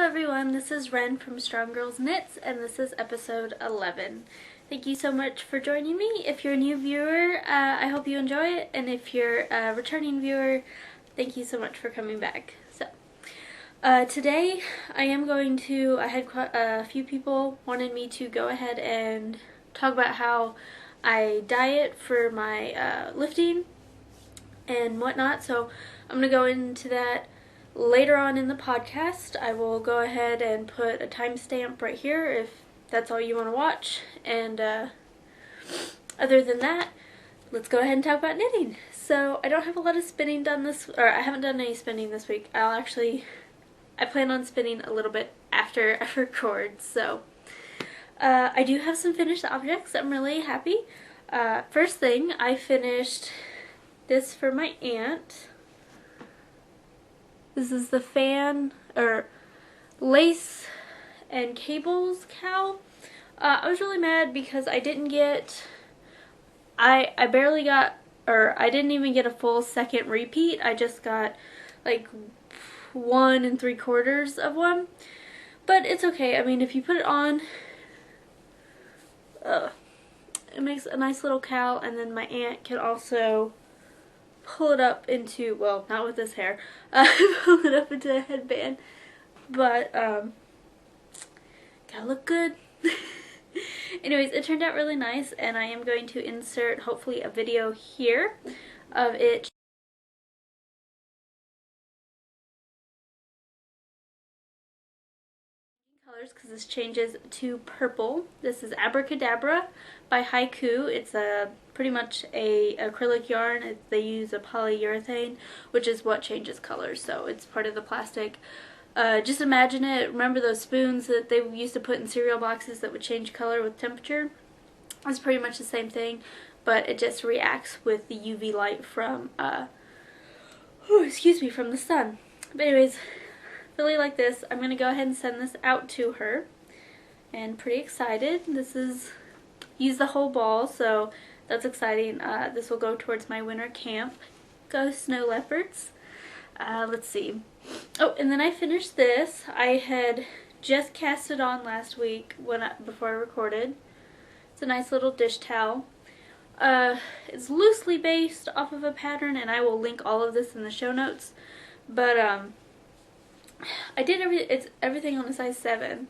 everyone, this is Ren from Strong Girls Knits, and this is episode 11. Thank you so much for joining me. If you're a new viewer, I hope you enjoy it, and if you're a returning viewer, thank you so much for coming back. Today I had a few people wanted me to go ahead and talk about how I diet for my lifting and whatnot, so I'm going to go into that later on in the podcast. I will go ahead and put a timestamp right here if that's all you want to watch. And other than that, let's go ahead and talk about knitting. So I don't have a lot of spinning done I haven't done any spinning this week. I plan on spinning a little bit after I record. So I do have some finished objects. I'm really happy. First thing, I finished this for my aunt. This is the fan, or lace and cables cowl. I was really mad because I didn't get, I barely got, or I didn't even get a full second repeat. I just got like 1 3/4 of one. But it's okay. I mean, if you put it on, it makes a nice little cowl, and then my aunt can also pull it up into, well, not with this hair, pull it up into a headband, but gotta look good. Anyways, it turned out really nice, and I am going to insert hopefully a video here of it. Colors, because this changes to purple. This is Abracadabra by Haiku. It's pretty much a acrylic yarn. They use a polyurethane, which is what changes colors, so it's part of the plastic. Just imagine it. Remember those spoons that they used to put in cereal boxes that would change color with temperature? It's pretty much the same thing, but it just reacts with the UV light from from the sun. But anyways, really like this. I'm going to go ahead and send this out to her, and pretty excited. This is use the whole ball, so that's exciting. This will go towards my winter camp. Go Snow Leopards. Let's see. Oh, and then I finished this. I had just cast it on last week before I recorded. It's a nice little dish towel. It's loosely based off of a pattern, and I will link all of this in the show notes. But I did everything on a size 7,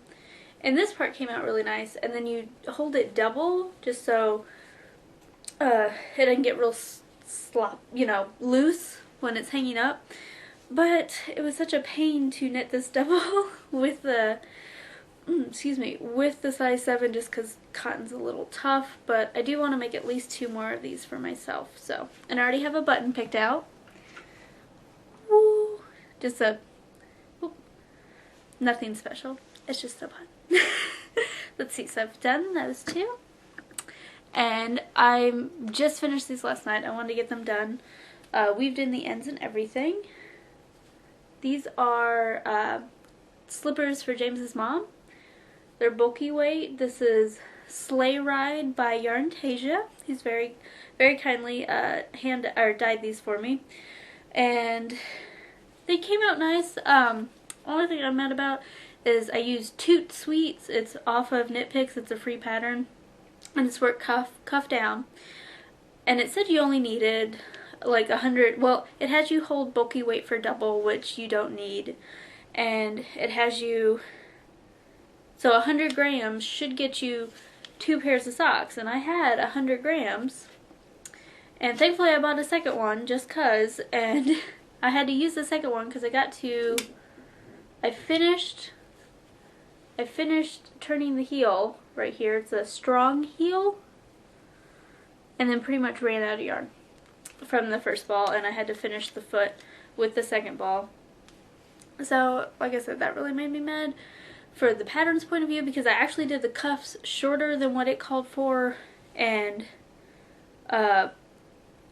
and this part came out really nice. And then you hold it double just so it doesn't get real loose when it's hanging up. But it was such a pain to knit this double with the with the size 7, just because cotton's a little tough. But I do want to make at least 2 more of these for myself. So, and I already have a button picked out. Woo! Just nothing special. It's just a button. Let's see. So I've done those 2. And I just finished these last night. I wanted to get them done. Weaved in the ends and everything. These are slippers for James's mom. They're bulky weight. This is Sleigh Ride by Yarntasia. He's very, very kindly dyed these for me, and they came out nice. Only thing I'm mad about is I used Toot Sweets. It's off of Knit Picks. It's a free pattern, and it's work cuff down. And it said you only needed like 100. Well, it has you hold bulky weight for double, which you don't need, and it has you. So 100 grams should get you 2 pairs of socks, and I had 100 grams. And thankfully I bought a second one just cause, and I had to use the second one because I finished turning the heel right here. It's a strong heel, and then pretty much ran out of yarn from the first ball, and I had to finish the foot with the second ball. So like I said, that really made me mad for the pattern's point of view, because I actually did the cuffs shorter than what it called for, and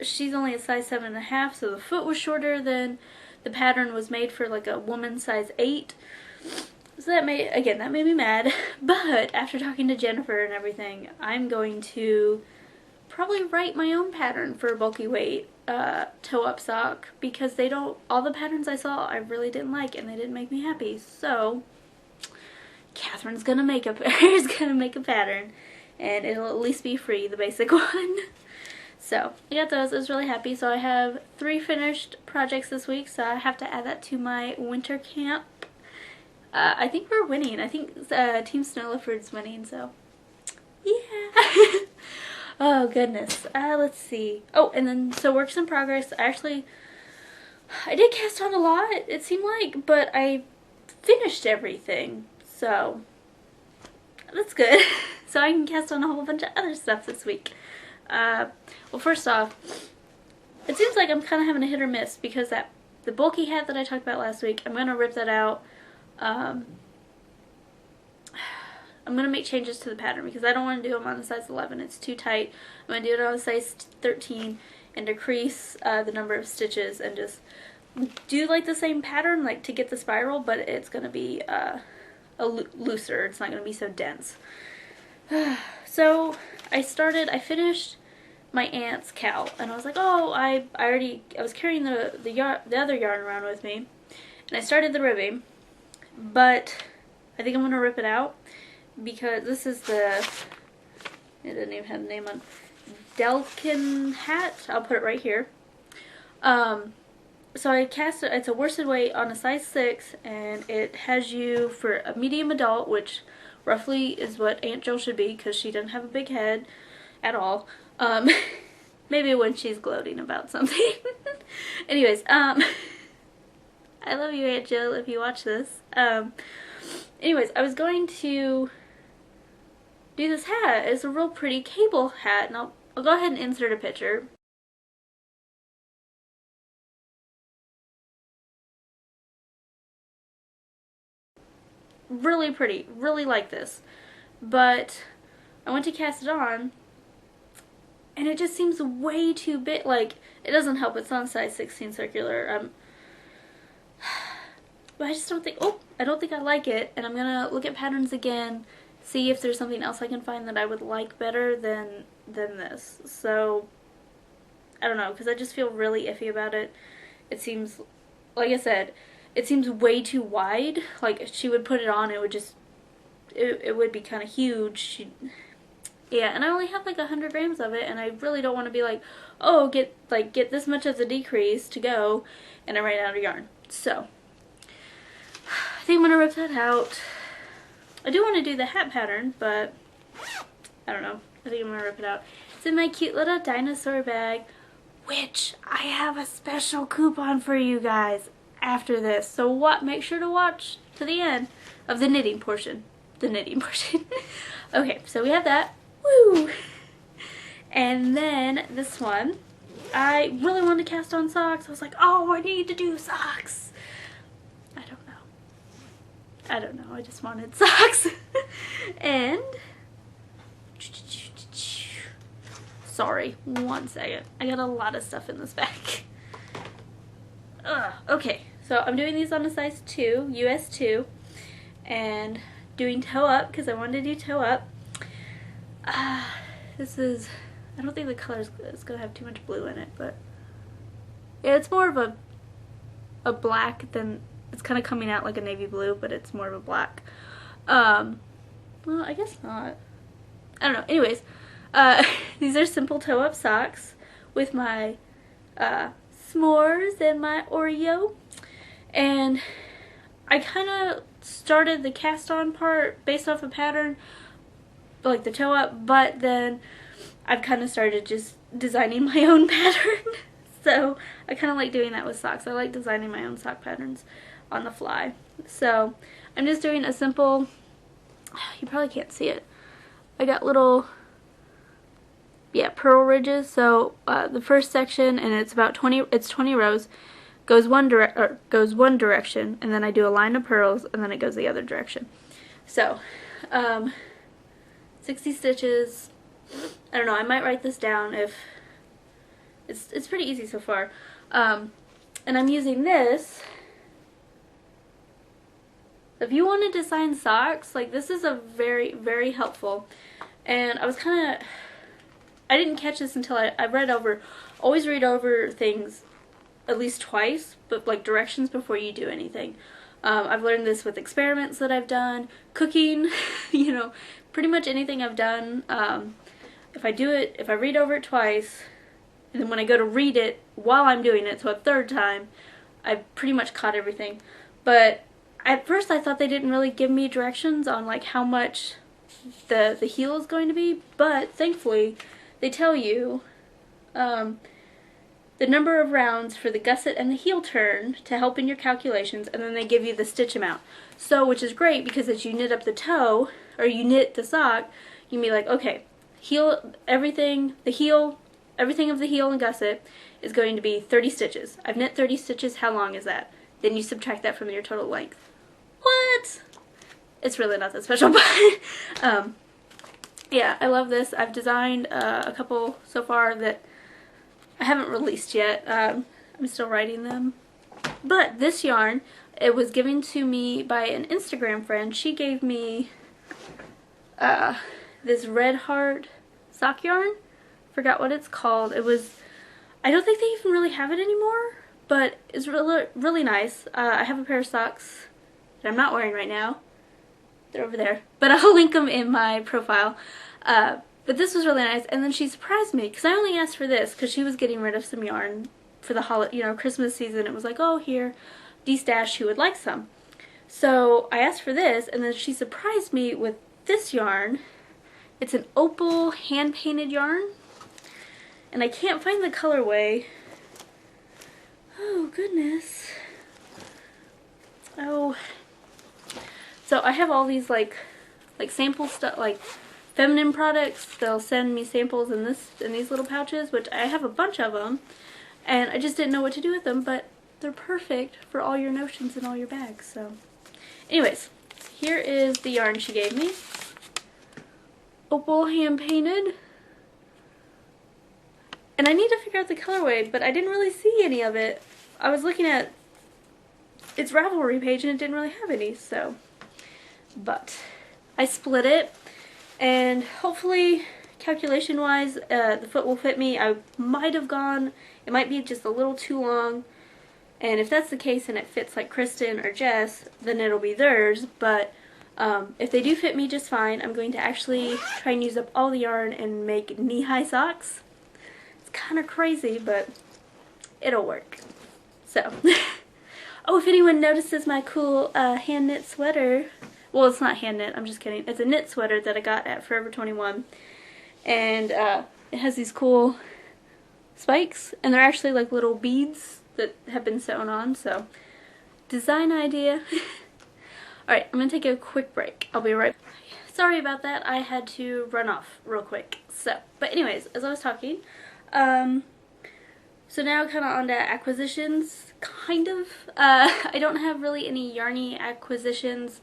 she's only a size 7.5, so the foot was shorter than the pattern was made for, like a woman size 8. So that made me mad. But after talking to Jennifer and everything, I'm going to probably write my own pattern for bulky weight toe-up sock, because all the patterns I saw I really didn't like, and they didn't make me happy. So Catherine's gonna make is gonna make a pattern, and it'll at least be free, the basic one. So I got those. I was really happy. So I have 3 finished projects this week, so I have to add that to my winter camp. I think we're winning. I think Team Snow Leopard's winning, so yeah. Oh goodness. Let's see. Oh, and then so works in progress. I did cast on a lot, it seemed like, but I finished everything, so that's good. So I can cast on a whole bunch of other stuff this week. Well, first off, it seems like I'm kind of having a hit or miss because the bulky hat that I talked about last week, I'm going to rip that out. I'm going to make changes to the pattern because I don't want to do them on the size 11. It's too tight. I'm going to do it on the size 13 and decrease the number of stitches and just do like the same pattern, like to get the spiral, but it's going to be looser. It's not going to be so dense. So I finished my aunt's cowl, and I was like, oh, I was carrying the other yarn around with me, and I started the ribbing, but I think I'm going to rip it out because this is it doesn't even have a name on, Delkin hat. I'll put it right here. So I cast it, it's a worsted weight on a size 6, and it has you for a medium adult, which roughly is what Aunt Jill should be because she doesn't have a big head at all. Maybe when she's gloating about something. Anyways, I love you, Aunt Jill, if you watch this. Anyways, I was going to do this hat. It's a real pretty cable hat, and I'll go ahead and insert a picture. Really pretty, really like this, but I went to cast it on and it just seems way too big. Like, it doesn't help, it's on size 16 circular, but I just don't think, I don't think I like it, and I'm gonna look at patterns again, see if there's something else I can find that I would like better than this. So I don't know, because I just feel really iffy about it. It seems, like I said, it seems way too wide. Like, she would put it on, it would just, it would be kind of huge. Yeah, and I only have like 100 grams of it, and I really don't want to be like, oh, get this much as a decrease to go, and I ran out of yarn. So I think I'm gonna rip that out. I do want to do the hat pattern, but I don't know. I think I'm gonna rip it out. It's in my cute little dinosaur bag, which I have a special coupon for you guys after this, so make sure to watch to the end of the knitting portion. Okay, so we have that. Woo! And then this one, I really wanted to cast on socks. I was like, oh, I need to do socks. I don't know, I just wanted socks. And sorry, 1 second, I got a lot of stuff in this bag. Okay, so I'm doing these on a size 2, US 2, and doing toe up because I wanted to do toe up. This is, I don't think the color is going to have too much blue in it, but yeah, it's more of a black than, it's kind of coming out like a navy blue, but it's more of a black. Well, I guess not. I don't know. Anyways, these are simple toe up socks with my s'mores and my Oreo, and I kind of started the cast on part based off a pattern, like the toe up, but then I've kind of started just designing my own pattern. So I kind of like doing that with socks. I like designing my own sock patterns on the fly. So I'm just doing a simple, you probably can't see it, I got little, yeah, purl ridges. So the first section, and it's about 20 rows, goes one direction, and then I do a line of purls, and then it goes the other direction. So 60 stitches. I don't know, I might write this down if it's pretty easy so far. And I'm using this. If you want to design socks, like, this is a very, very helpful. And I was kind of, I didn't catch this until I read over, always read over things at least twice, but like directions before you do anything. I've learned this with experiments that I've done, cooking, you know, pretty much anything I've done. If I read over it twice, and then when I go to read it while I'm doing it, so a third time, I've pretty much caught everything. But at first I thought they didn't really give me directions on like how much the heel is going to be, but thankfully they tell you the number of rounds for the gusset and the heel turn to help in your calculations, and then they give you the stitch amount. So, which is great because as you knit up the toe, or you knit the sock, you can be like, okay, everything of the heel and gusset is going to be 30 stitches. I've knit 30 stitches, how long is that? Then you subtract that from your total length. What? It's really not that special, but yeah, I love this. I've designed a couple so far that I haven't released yet. I'm still writing them. But this yarn, it was given to me by an Instagram friend. She gave me this Red Heart sock yarn. Forgot what it's called. It was, I don't think they even really have it anymore, but it's really, really nice. I have a pair of socks that I'm not wearing right now. They're over there. But I'll link them in my profile. But this was really nice, and then she surprised me, because I only asked for this, because she was getting rid of some yarn for the Christmas season. It was like, oh, here, D-stash, who would like some? So I asked for this, and then she surprised me with this yarn. It's an opal hand-painted yarn, and I can't find the colorway. Oh, goodness. Oh. So I have all these, like sample stuff, like feminine products. They'll send me samples in these little pouches, which I have a bunch of them, and I just didn't know what to do with them, but they're perfect for all your notions and all your bags. So anyways, here is the yarn she gave me. Opal hand painted, and I need to figure out the colorway, but I didn't really see any of it. I was looking at its Ravelry page and it didn't really have any, so, but I split it. And hopefully, calculation-wise, the foot will fit me. I might have gone, it might be just a little too long. And if that's the case and it fits like Kristen or Jess, then it'll be theirs. But if they do fit me just fine, I'm going to actually try and use up all the yarn and make knee-high socks. It's kind of crazy, but it'll work. So, oh, if anyone notices my cool hand-knit sweater, well, it's not hand knit, I'm just kidding. It's a knit sweater that I got at Forever 21. And it has these cool spikes, and they're actually like little beads that have been sewn on, so design idea. Alright, I'm gonna take a quick break. I'll be right back. Sorry about that, I had to run off real quick. So, but anyways, as I was talking, so now kind of on to acquisitions, kind of. I don't have really any yarny acquisitions.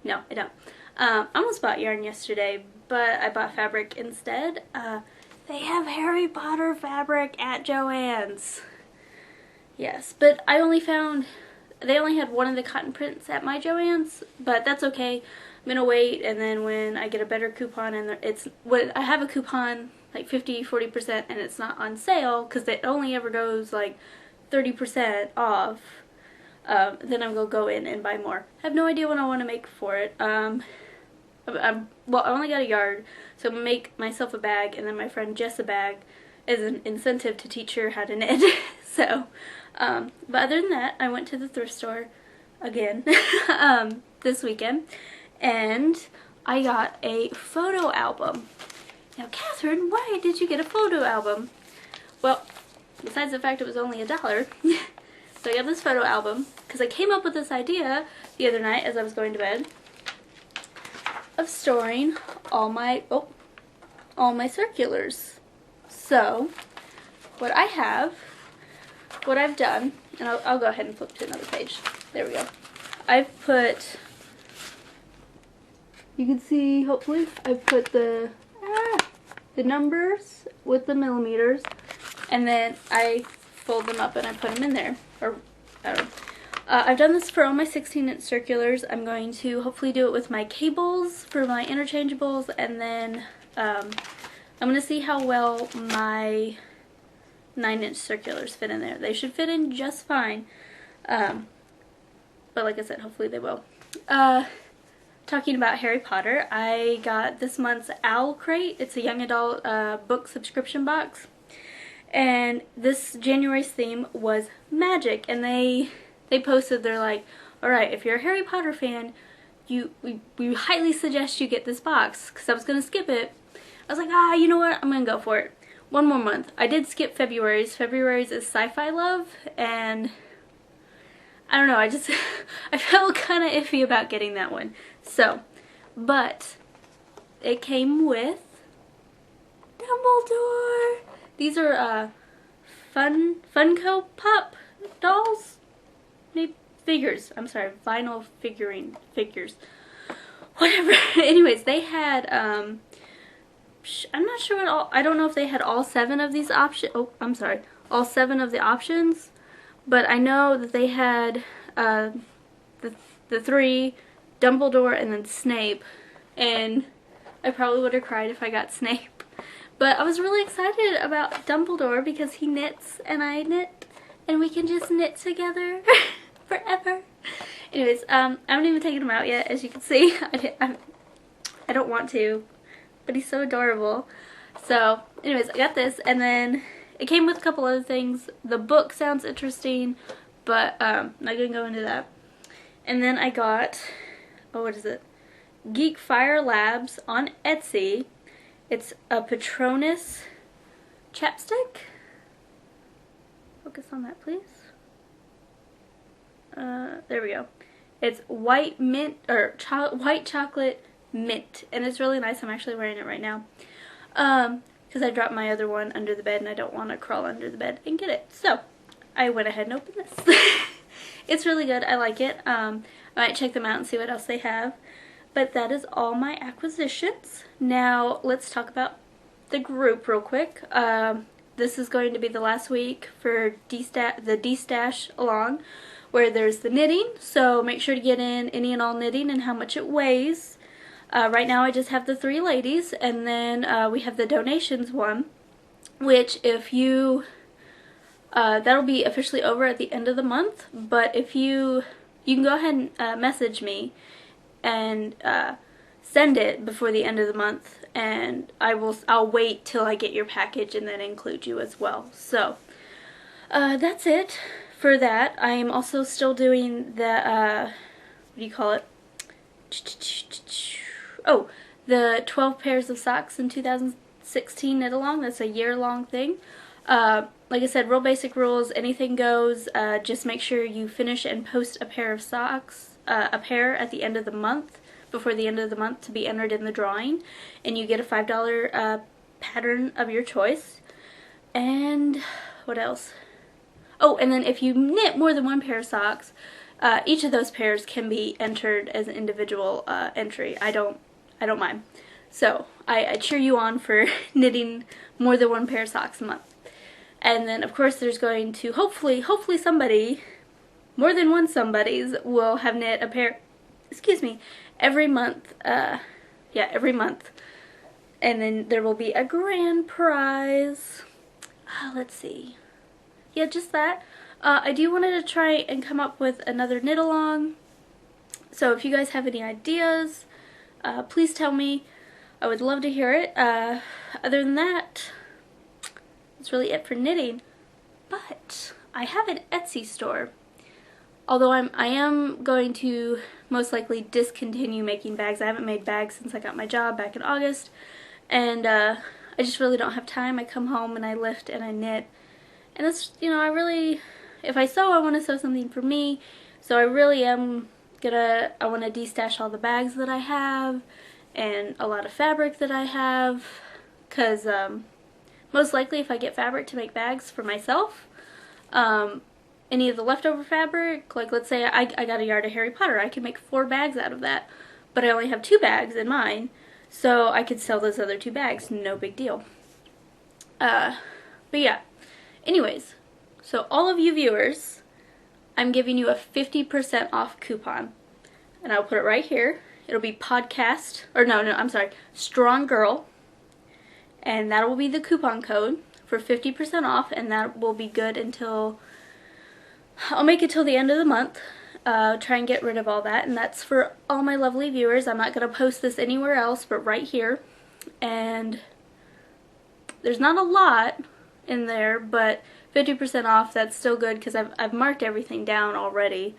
No, I don't. I almost bought yarn yesterday, but I bought fabric instead. They have Harry Potter fabric at Joann's. Yes, but they only had one of the cotton prints at my Joann's, but that's okay. I'm gonna wait, and then when I get a better coupon, and I have a coupon like 50-40%, and it's not on sale because it only ever goes like 30% off. Then I'm going to go in and buy more. I have no idea what I want to make for it. Well, I only got a yard, so I'm going to make myself a bag, and then my friend Jess a bag as an incentive to teach her how to knit. So, but other than that, I went to the thrift store again this weekend, and I got a photo album. Now, Catherine, why did you get a photo album? Well, besides the fact it was only $1, so I got this photo album because I came up with this idea the other night as I was going to bed of storing all my circulars. So what I've done, and I'll go ahead and flip to another page. There we go. I've put, you can see hopefully, I've put the numbers with the millimeters, and then I fold them up and I put them in there. Or, I don't know. I've done this for all my 16-inch circulars. I'm going to hopefully do it with my cables for my interchangeables, and then I'm going to see how well my 9-inch circulars fit in there. They should fit in just fine. but like I said, hopefully they will. Talking about Harry Potter, I got this month's Owl Crate. It's a young adult book subscription box. And this January's theme was magic. And they posted, they're like, alright, if you're a Harry Potter fan, we highly suggest you get this box. Because I was going to skip it. I was like, you know what? I'm going to go for it. One more month. I did skip February's. February's is Sci-Fi Love. And I don't know, I felt kind of iffy about getting that one. So, but it came with Dumbledore. These are Funko Pop dolls? Maybe figures. I'm sorry, vinyl figures. Whatever. Anyways, they had I'm not sure what all, I don't know if they had all 7 of these options. Oh, I'm sorry. All 7 of the options. But I know that they had the 3, Dumbledore and then Snape, and I probably would have cried if I got Snape. But I was really excited about Dumbledore because he knits and I knit, and we can just knit together forever. Anyways, I haven't even taken him out yet, as you can see. I don't want to, but he's so adorable. So, anyways, I got this, and then it came with a couple other things. The book sounds interesting, but I'm not going to go into that. And then I got, what is it? Geek Fire Labs on Etsy. It's a Patronus chapstick. Focus on that, please. There we go. It's white mint, or white chocolate mint. And it's really nice. I'm actually wearing it right now. Because I dropped my other one under the bed and I don't want to crawl under the bed and get it. So, I went ahead and opened this. It's really good. I like it. I might check them out and see what else they have. But that is all my acquisitions. Now, let's talk about the group real quick. This is going to be the last week for the D-Stash along, where there's the knitting. So, make sure to get in any and all knitting and how much it weighs. Right now I just have the 3 ladies, and then we have the donations one, which if you, that'll be officially over at the end of the month, but if you can go ahead and message me and send it before the end of the month, and I'll wait till I get your package and then include you as well. So, that's it for that. I am also still doing the, what do you call it? Oh, the 12 pairs of socks in 2016 knit along. That's a year-long thing. Like I said, real basic rules. Anything goes. Just make sure you finish and post a pair of socks, a pair at the end of the month, before the end of the month, to be entered in the drawing. And you get a $5 pattern of your choice. And what else? Oh, and then if you knit more than 1 pair of socks, each of those pairs can be entered as an individual entry. I don't mind. So, I cheer you on for knitting more than 1 pair of socks a month. And then, of course, there's going to, hopefully somebody, more than one somebodies, will have knit a pair, every month. Yeah, every month. And then there will be a grand prize. Let's see. Yeah, just that. I do wanted to try and come up with another knit along. So if you guys have any ideas, please tell me. I would love to hear it. Other than that, that's really it for knitting. But I have an Etsy store. Although I am going to most likely discontinue making bags. I haven't made bags since I got my job back in August. And I just really don't have time. I come home and I lift and I knit. And that's, you know, I really, if I sew, I want to sew something for me. So I really am I want to de-stash all the bags that I have and a lot of fabric that I have. Because most likely if I get fabric to make bags for myself, any of the leftover fabric, like let's say I got a yard of Harry Potter, I could make 4 bags out of that. But I only have 2 bags in mine, so I could sell those other 2 bags, no big deal. But yeah, anyways, so all of you viewers, I'm giving you a 50% off coupon. And I'll put it right here. It'll be podcast, or no, I'm sorry, Strong Girl. And that will be the coupon code for 50% off, and that will be good until, I'll make it till the end of the month. try and get rid of all that, and that's for all my lovely viewers. I'm not going to post this anywhere else but right here, and there's not a lot in there, but 50% off, that's still good because I've marked everything down already.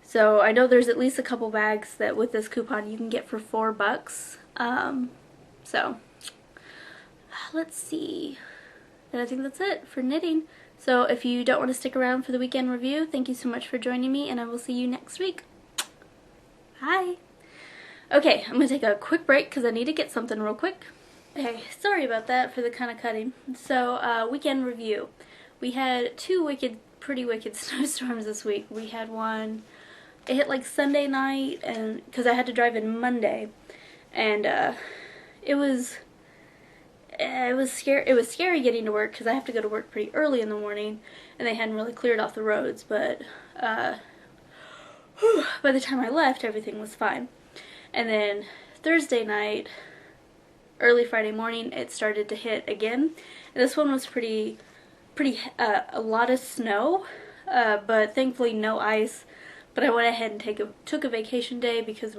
So I know there's at least a couple bags that with this coupon you can get for $4. So let's see. And I think that's it for knitting. So if you don't want to stick around for the weekend review, thank you so much for joining me, and I will see you next week. Bye. Okay, I'm going to take a quick break because I need to get something real quick. Okay, sorry about that for the kind of cutting. So, weekend review. We had two pretty wicked snowstorms this week. We had one, it hit like Sunday night, and because I had to drive in Monday, and it was scary getting to work because I have to go to work pretty early in the morning, and they hadn't really cleared off the roads, but by the time I left, everything was fine. And then Thursday night, early Friday morning, it started to hit again, and this one was a lot of snow, but thankfully no ice. But I went ahead and took a vacation day because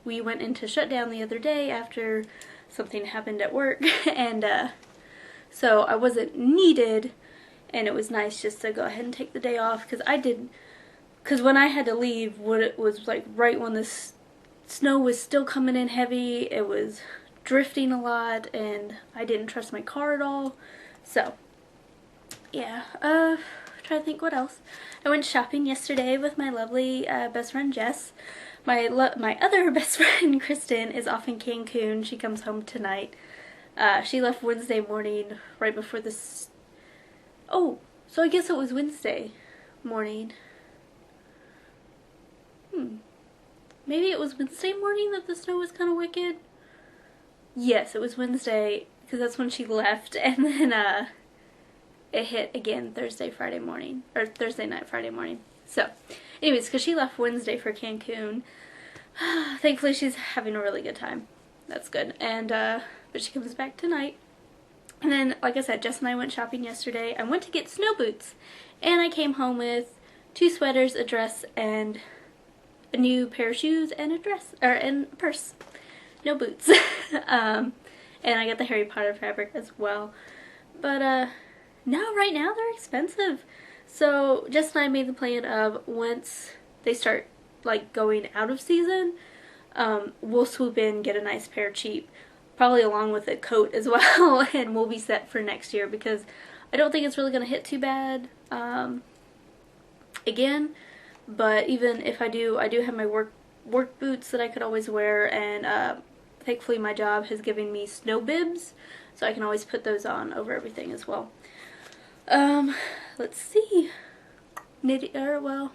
we went into shutdown the other day after something happened at work, and so I wasn't needed, and it was nice just to go ahead and take the day off because when I had to leave, it was like right when the snow was still coming in heavy, it was drifting a lot, and I didn't trust my car at all. So yeah, trying to think what else. I went shopping yesterday with my lovely best friend Jess. My other best friend Kristen is off in Cancun. She comes home tonight. She left Wednesday morning right before this. Oh, so I guess it was Wednesday morning. Maybe it was Wednesday morning that the snow was kind of wicked. Yes, it was Wednesday because that's when she left, and then it hit again Thursday night, Friday morning. So, anyways, because she left Wednesday for Cancun, thankfully she's having a really good time. That's good. And, but she comes back tonight. And then, like I said, Jess and I went shopping yesterday. I went to get snow boots, and I came home with 2 sweaters, a dress, and a new pair of shoes, and and a purse. No boots. And I got the Harry Potter fabric as well. But, no, right now they're expensive. So Jess and I made the plan of once they start like going out of season, we'll swoop in, get a nice pair cheap, probably along with a coat as well, and we'll be set for next year because I don't think it's really going to hit too bad again. But even if I do have my work boots that I could always wear, and thankfully my job has given me snow bibs, so I can always put those on over everything as well. Let's see. Well,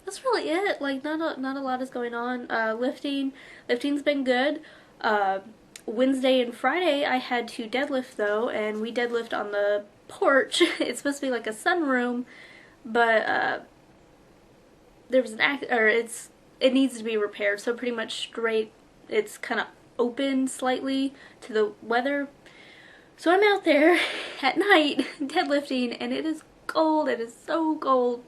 that's really it. Like, not a lot is going on. Lifting's been good. Wednesday and Friday I had to deadlift though, and we deadlift on the porch. It's supposed to be like a sunroom, but there was it needs to be repaired, so pretty much straight, it's kind of open slightly to the weather. So I'm out there at night deadlifting, and it is cold. It is so cold.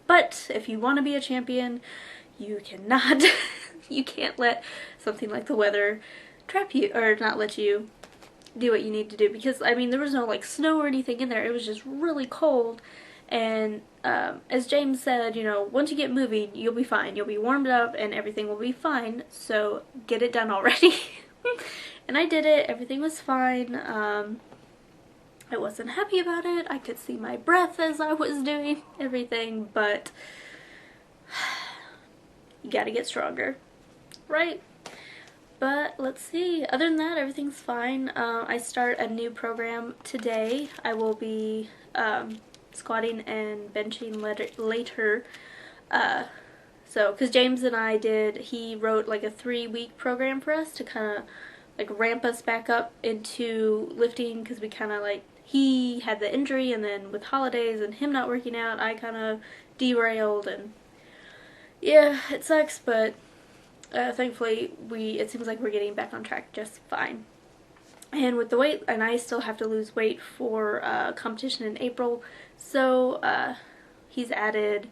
But if you want to be a champion, you cannot, you can't let something like the weather trap you, or not let you do what you need to do. Because, I mean, there was no like snow or anything in there. It was just really cold. And as James said, you know, once you get moving, you'll be fine. You'll be warmed up and everything will be fine. So get it done already. And I did it. Everything was fine. I wasn't happy about it. I could see my breath as I was doing everything, but you gotta get stronger, right? But let's see. Other than that, everything's fine. I start a new program today. I will be squatting and benching later. So, because James and I he wrote like a 3-week program for us to kind of like ramp us back up into lifting, because we kind of like, he had the injury, and then with holidays and him not working out, I kind of derailed, and yeah, it sucks, but thankfully it seems like we're getting back on track just fine. And with the weight, and I still have to lose weight for competition in April, so he's added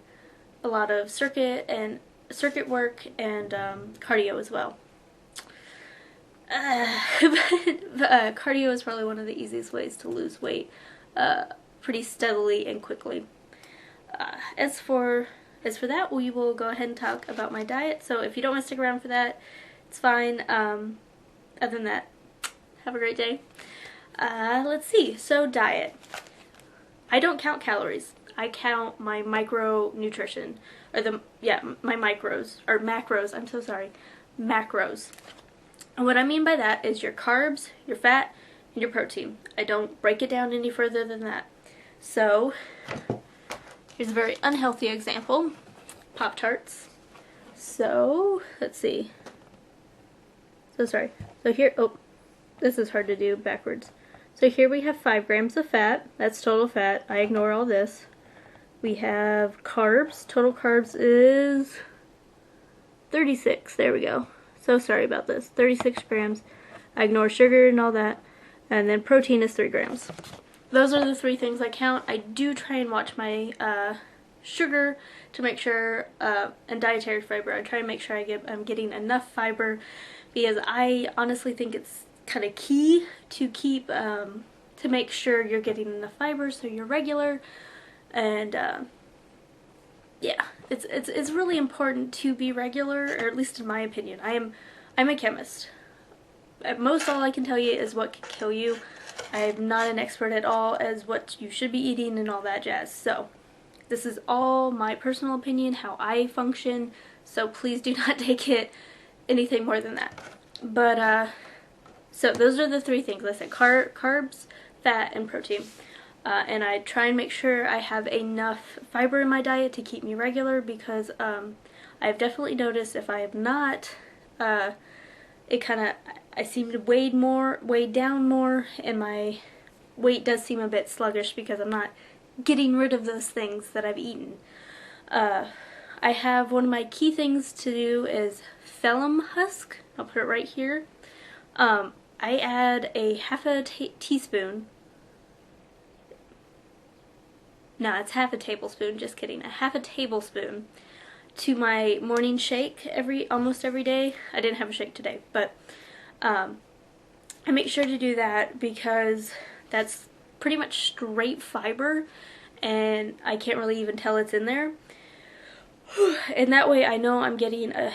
a lot of circuit work and cardio as well. But cardio is probably one of the easiest ways to lose weight pretty steadily and quickly. As for that, we will go ahead and talk about my diet. So if you don't want to stick around for that, it's fine. Other than that, have a great day. Let's see. So diet. I don't count calories. I count my micronutrition, or my macros. I'm so sorry, macros. And what I mean by that is your carbs, your fat, and your protein. I don't break it down any further than that. So here's a very unhealthy example. Pop-Tarts. So let's see. So sorry. So here, this is hard to do backwards. So here we have 5 grams of fat. That's total fat. I ignore all this. We have carbs. Total carbs is 36. There we go. So sorry about this. 36 grams. I ignore sugar and all that. And then protein is 3 grams. Those are the 3 things I count. I do try and watch my sugar to make sure, and dietary fiber. I try and make sure I'm getting enough fiber, because I honestly think it's kind of key to keep to make sure you're getting enough fiber so you're regular. And yeah, it's really important to be regular, or at least in my opinion. I'm a chemist. At most, all I can tell you is what can kill you. I'm not an expert at all as what you should be eating and all that jazz. So this is all my personal opinion, how I function, so please do not take it anything more than that. But so those are the 3 things. I said carbs, fat, and protein. And I try and make sure I have enough fiber in my diet to keep me regular, because I've definitely noticed if I have not, I seem to weigh down more, and my weight does seem a bit sluggish because I'm not getting rid of those things that I've eaten. I have one of my key things to do is phelum husk. I'll put it right here. I add a half a teaspoon. No, it's half a tablespoon, just kidding. A half a tablespoon to my morning shake almost every day. I didn't have a shake today, but I make sure to do that because that's pretty much straight fiber, and I can't really even tell it's in there. And that way I know I'm getting at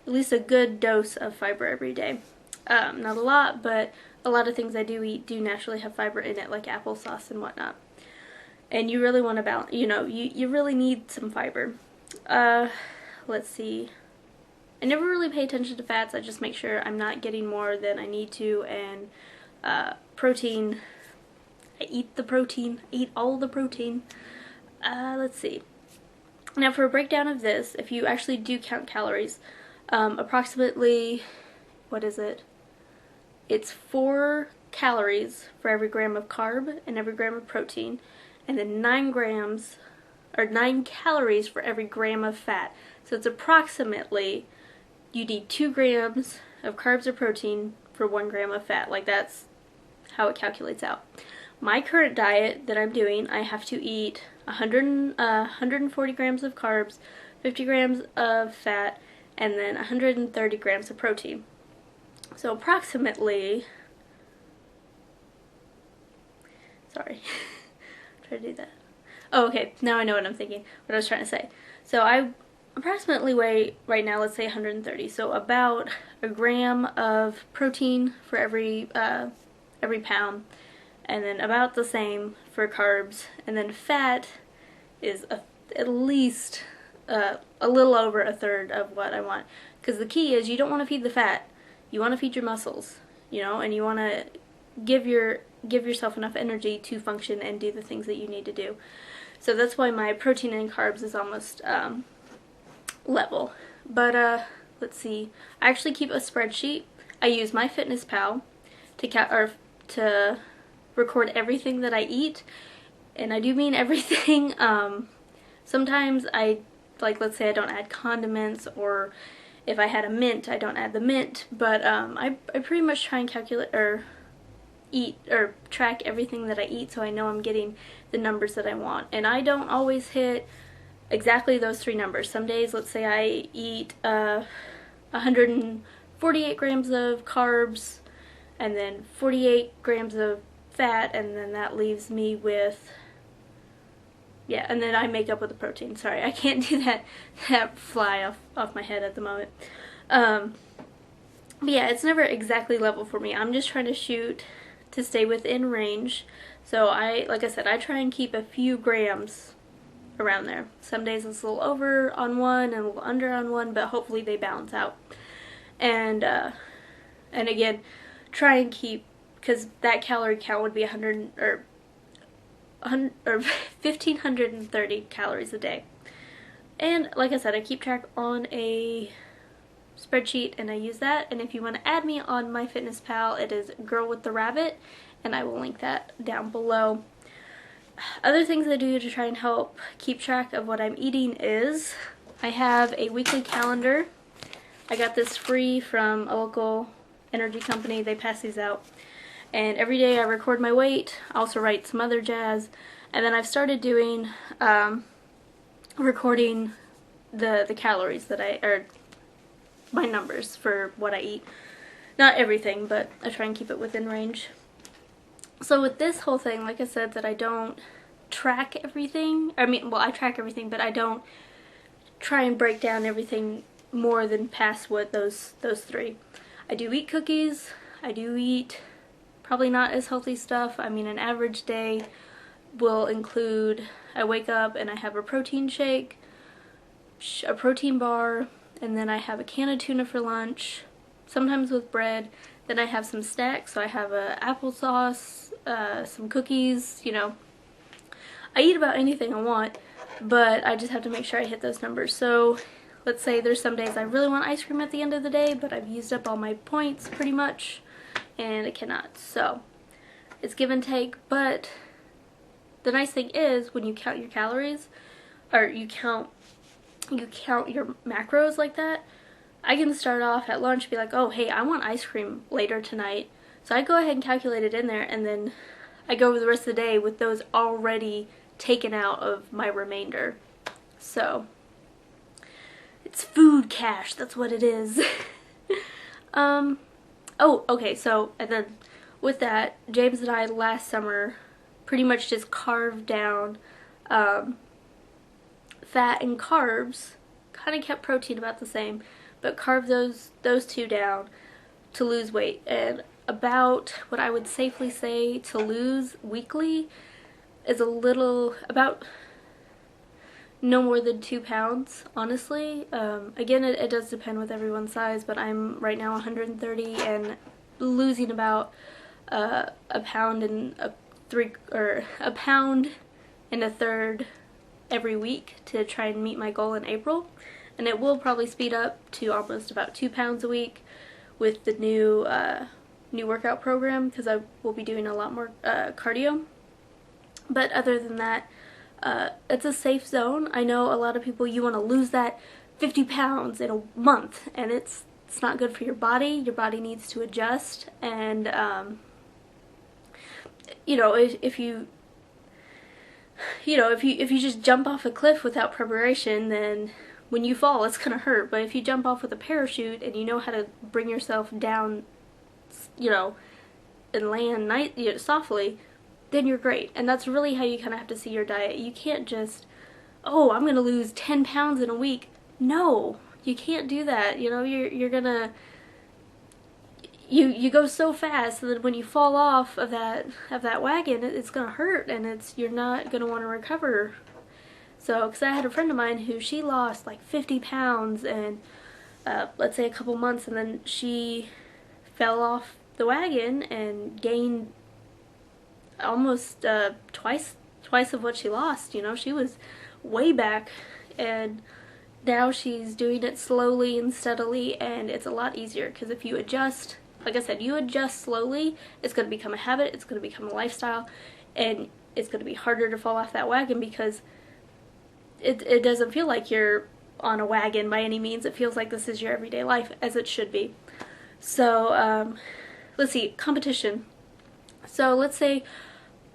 least a good dose of fiber every day. Not a lot, but a lot of things I do eat do naturally have fiber in it, like applesauce and whatnot. And you really want to balance, you really need some fiber. Let's see. I never really pay attention to fats. I just make sure I'm not getting more than I need to. And protein, I eat the protein. I eat all the protein. Let's see. Now for a breakdown of this, if you actually do count calories, approximately, what is it? It's 4 calories for every gram of carb and every gram of protein, and then 9 calories for every gram of fat. So it's approximately, you need 2 grams of carbs or protein for 1 gram of fat. Like, that's how it calculates out. My current diet that I'm doing, I have to eat 140 grams of carbs, 50 grams of fat, and then 130 grams of protein. So approximately, sorry, try to do that. Oh, okay, now I know what I'm thinking, what I was trying to say. So I approximately weigh, right now, let's say 130, so about a gram of protein for every pound, and then about the same for carbs, and then fat is at least a little over a third of what I want. Because the key is, you don't want to feed the fat, you want to feed your muscles, and you want to give yourself enough energy to function and do the things that you need to do. So that's why my protein and carbs is almost level. But let's see, I actually keep a spreadsheet. I use MyFitnessPal to record everything that I eat, and I do mean everything. Sometimes let's say I don't add condiments, or if I had a mint, I don't add the mint, but I pretty much try and calculate, or eat or track everything that I eat so I know I'm getting the numbers that I want. And I don't always hit exactly those 3 numbers. Some days, let's say I eat 148 grams of carbs and then 48 grams of fat, and then that leaves me with, yeah, and then I make up with the protein. Sorry, I can't do that fly off my head at the moment. But yeah, it's never exactly level for me. I'm just trying to shoot to stay within range. So like I said, I try and keep a few grams around there. Some days it's a little over on one and a little under on one, but hopefully they balance out. And again, try and keep, because that calorie count would be 1,530 calories a day. And like I said, I keep track on a spreadsheet and I use that. And if you want to add me on MyFitnessPal, it is Girl with the Rabbit, and I will link that down below. Other things I do to try and help keep track of what I'm eating is I have a weekly calendar. I got this free from a local energy company. They pass these out. And every day I record my weight. I also write some other jazz. And then I've started doing recording the calories that or my numbers for what I eat. Not everything, but I try and keep it within range. So with this whole thing, like I said, that I don't track everything. I mean, well, I track everything, but I don't try and break down everything more than past what those 3. I do eat cookies. I do eat probably not as healthy stuff. I mean, an average day will include, I wake up and I have a protein shake, a protein bar, and then I have a can of tuna for lunch, sometimes with bread. Then I have some snacks, so I have applesauce, some cookies, you know. I eat about anything I want, but I just have to make sure I hit those numbers. So let's say there's some days I really want ice cream at the end of the day, but I've used up all my points pretty much, and I cannot. So it's give and take, but the nice thing is when you count your calories, or you count your macros like that, I can start off at lunch and be like, oh, hey, I want ice cream later tonight. So I go ahead and calculate it in there, and then I go over the rest of the day with those already taken out of my remainder. So it's food cash, that's what it is. Oh, okay, so, and then with that, James and I last summer pretty much just carved down fat and carbs, kind of kept protein about the same, but carved those 2 down to lose weight. And about what I would safely say to lose weekly is about no more than 2 pounds, honestly. Again, it does depend with everyone's size, but I'm right now 130 and losing about a pound and a pound and a third every week to try and meet my goal in April. And it will probably speed up to almost about 2 pounds a week with the new workout program, because I will be doing a lot more cardio. But other than that, it's a safe zone. I know a lot of people, you want to lose that 50 pounds in a month, and it's not good for your body. Your body needs to adjust, and you know, if you just jump off a cliff without preparation, then when you fall, it's gonna hurt. But if you jump off with a parachute and you know how to bring yourself down, you know, and land softly, then you're great. And that's really how you kind of have to see your diet. You can't just, oh, I'm gonna lose 10 pounds in a week. No, you can't do that. You know, you're gonna, you go so fast that when you fall off of that wagon, it's gonna hurt, and you're not gonna want to recover. So, because I had a friend of mine who, she lost like 50 pounds in, let's say a couple months, and then she fell off the wagon and gained almost twice of what she lost. You know, she was way back, and now she's doing it slowly and steadily, and it's a lot easier, because if you adjust, like I said, you adjust slowly, it's going to become a habit, it's going to become a lifestyle, and it's going to be harder to fall off that wagon, because it doesn't feel like you're on a wagon by any means. It feels like this is your everyday life, as it should be. So, let's see, competition. So let's say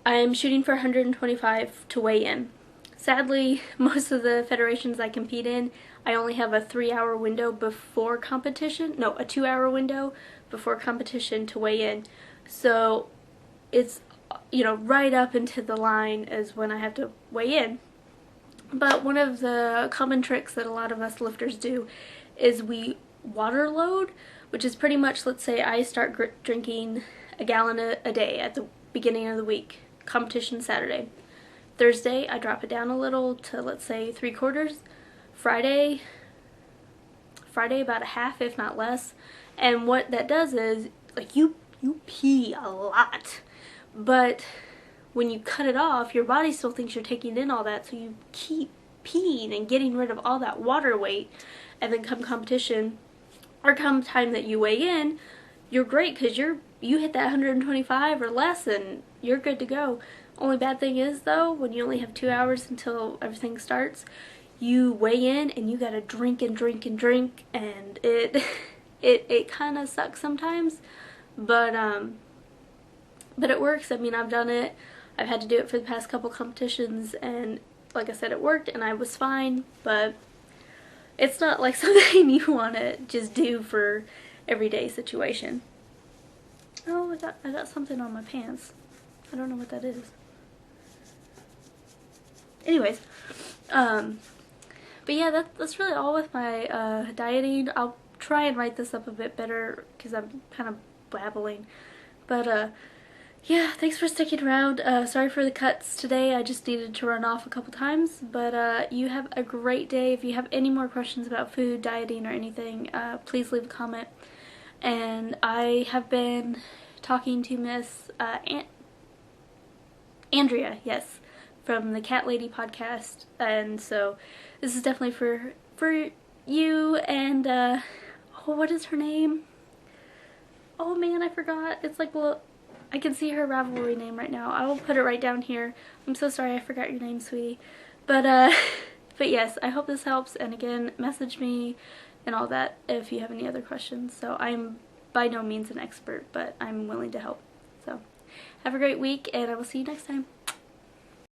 I'm shooting for 125 to weigh in. Sadly, most of the federations I compete in, I only have a 3-hour window before competition. No, a 2-hour window before competition to weigh in. So it's, you know, right up into the line is when I have to weigh in. But one of the common tricks that a lot of us lifters do is we water load, which is pretty much, let's say I start drinking a gallon a day at the beginning of the week, competition Saturday. Thursday, I drop it down a little to, let's say, 3/4. Friday about a half, if not less. And what that does is, like, you pee a lot, but when you cut it off, your body still thinks you're taking in all that, so you keep peeing and getting rid of all that water weight, and then come competition, or come time that you weigh in, you're great because you hit that 125 or less and you're good to go. Only bad thing is, though, when you only have 2 hours until everything starts, you weigh in and you gotta drink and drink and drink, and it kind of sucks sometimes, but it works. I mean, I've done it. I've had to do it for the past couple competitions, and like I said, it worked and I was fine, but it's not like something you want to just do for everyday situation. Oh, I got something on my pants. I don't know what that is. Anyways, but yeah, that's really all with my dieting. I'll try and write this up a bit better because I'm kind of babbling. But yeah, thanks for sticking around. Sorry for the cuts today. I just needed to run off a couple times. But you have a great day. If you have any more questions about food, dieting, or anything, please leave a comment. And I have been talking to Miss Andrea, yes, from the Cat Lady podcast, and so this is definitely for you. And oh, what is her name? Oh man, I forgot. It's like, well, I can see her Ravelry name right now. I will put it right down here. I'm so sorry I forgot your name, sweetie. But but yes, I hope this helps, and again, message me and all that if you have any other questions. So I'm by no means an expert, but I'm willing to help. So have a great week, and I will see you next time.